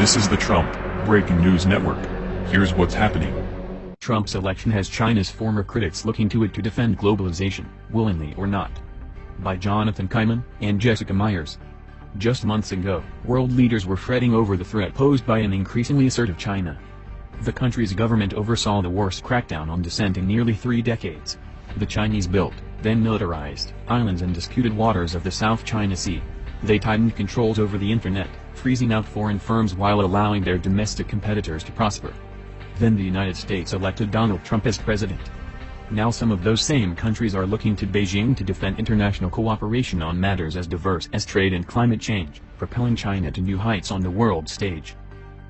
This is the Trump Breaking News Network. Here's what's happening. Trump's election has China's former critics looking to it to defend globalization, willingly or not. By Jonathan Kaiman and Jessica Myers. Just months ago, world leaders were fretting over the threat posed by an increasingly assertive China. The country's government oversaw the worst crackdown on dissent in nearly 3 decades. The Chinese built, then militarized, islands in disputed waters of the South China Sea. They tightened controls over the internet, freezing out foreign firms while allowing their domestic competitors to prosper. Then the United States elected Donald Trump as president. Now some of those same countries are looking to Beijing to defend international cooperation on matters as diverse as trade and climate change, propelling China to new heights on the world stage.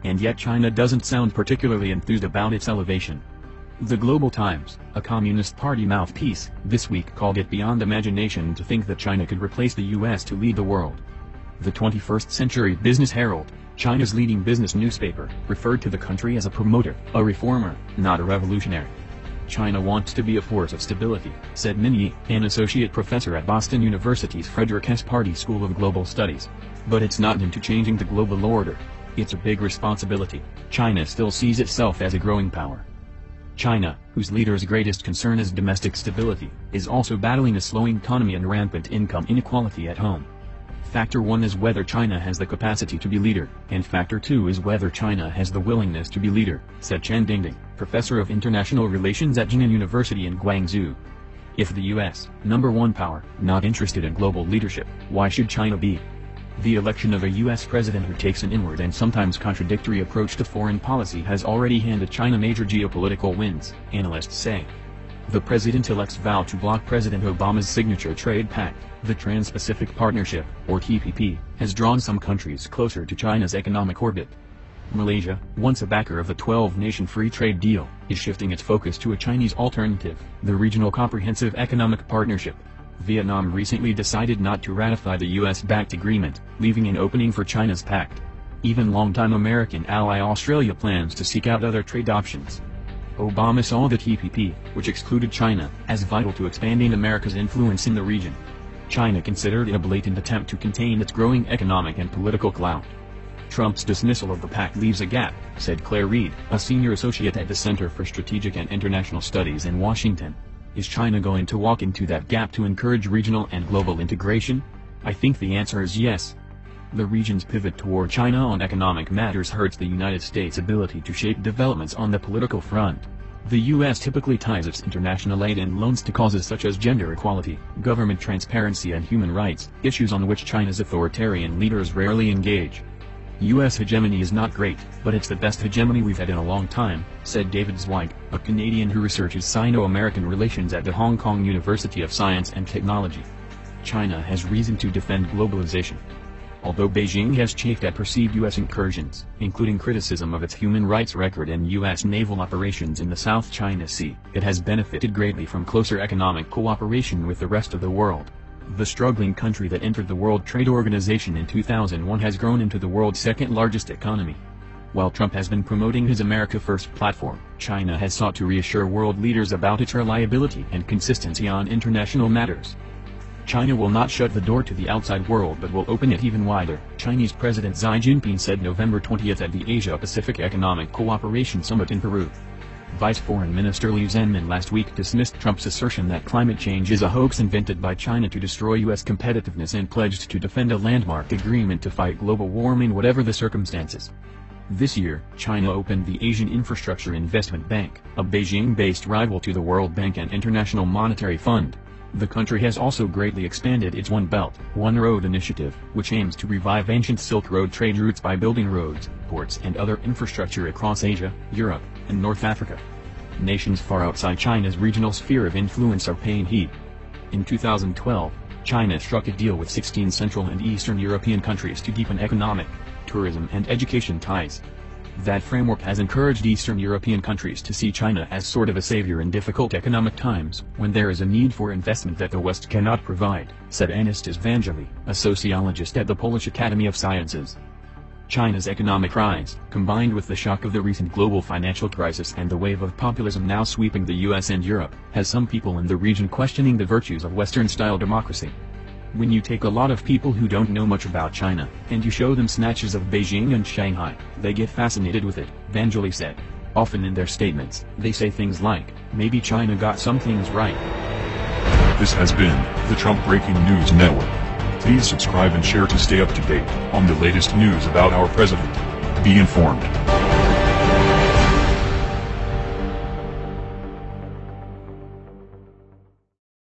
And yet China doesn't sound particularly enthused about its elevation. The Global Times, a Communist Party mouthpiece, this week called it beyond imagination to think that China could replace the US to lead the world. The 21st Century Business Herald, China's leading business newspaper, referred to the country as a promoter, a reformer, not a revolutionary. China wants to be a force of stability, said Min Yi, an associate professor at Boston University's Frederick S. Party School of Global Studies. But it's not into changing the global order. It's a big responsibility. China still sees itself as a growing power. China, whose leader's greatest concern is domestic stability, is also battling a slowing economy and rampant income inequality at home. Factor 1 is whether China has the capacity to be leader, and Factor 2 is whether China has the willingness to be leader, said Chen Dingding, professor of international relations at Jinan University in Guangzhou. If the US, number one power, not interested in global leadership, why should China be? The election of a US president who takes an inward and sometimes contradictory approach to foreign policy has already handed China major geopolitical wins, analysts say. The president-elect's vow to block President Obama's signature trade pact, the Trans-Pacific Partnership, or TPP, has drawn some countries closer to China's economic orbit. Malaysia, once a backer of the 12-nation free trade deal, is shifting its focus to a Chinese alternative, the Regional Comprehensive Economic Partnership. Vietnam recently decided not to ratify the US-backed agreement, leaving an opening for China's pact. Even longtime American ally Australia plans to seek out other trade options. Obama saw the TPP, which excluded China, as vital to expanding America's influence in the region. China considered it a blatant attempt to contain its growing economic and political clout. Trump's dismissal of the pact leaves a gap, said Claire Reed, a senior associate at the Center for Strategic and International Studies in Washington. Is China going to walk into that gap to encourage regional and global integration? I think the answer is yes. The region's pivot toward China on economic matters hurts the United States' ability to shape developments on the political front. The U.S. typically ties its international aid and loans to causes such as gender equality, government transparency and human rights, issues on which China's authoritarian leaders rarely engage. U.S. hegemony is not great, but it's the best hegemony we've had in a long time, said David Zweig, a Canadian who researches Sino-American relations at the Hong Kong University of Science and Technology. China has reason to defend globalization. Although Beijing has chafed at perceived U.S. incursions, including criticism of its human rights record and U.S. naval operations in the South China Sea, it has benefited greatly from closer economic cooperation with the rest of the world. The struggling country that entered the World Trade Organization in 2001 has grown into the world's second-largest economy. While Trump has been promoting his America First platform, China has sought to reassure world leaders about its reliability and consistency on international matters. China will not shut the door to the outside world but will open it even wider, Chinese President Xi Jinping said November 20 at the Asia-Pacific Economic Cooperation Summit in Peru. Vice Foreign Minister Liu Zhenmin last week dismissed Trump's assertion that climate change is a hoax invented by China to destroy U.S. competitiveness and pledged to defend a landmark agreement to fight global warming whatever the circumstances. This year, China opened the Asian Infrastructure Investment Bank, a Beijing-based rival to the World Bank and International Monetary Fund. The country has also greatly expanded its One Belt, One Road initiative, which aims to revive ancient Silk Road trade routes by building roads, ports and other infrastructure across Asia, Europe, and North Africa. Nations far outside China's regional sphere of influence are paying heed. In 2012, China struck a deal with 16 Central and Eastern European countries to deepen economic, tourism and education ties. That framework has encouraged Eastern European countries to see China as sort of a savior in difficult economic times, when there is a need for investment that the West cannot provide, said Anastas Vangelis, a sociologist at the Polish Academy of Sciences. China's economic rise, combined with the shock of the recent global financial crisis and the wave of populism now sweeping the US and Europe, has some people in the region questioning the virtues of Western-style democracy. When you take a lot of people who don't know much about China, and you show them snatches of Beijing and Shanghai, they get fascinated with it, Vanjali said. Often in their statements, they say things like, maybe China got some things right. This has been the Trump Breaking News Network. Please subscribe and share to stay up to date on the latest news about our president. Be informed.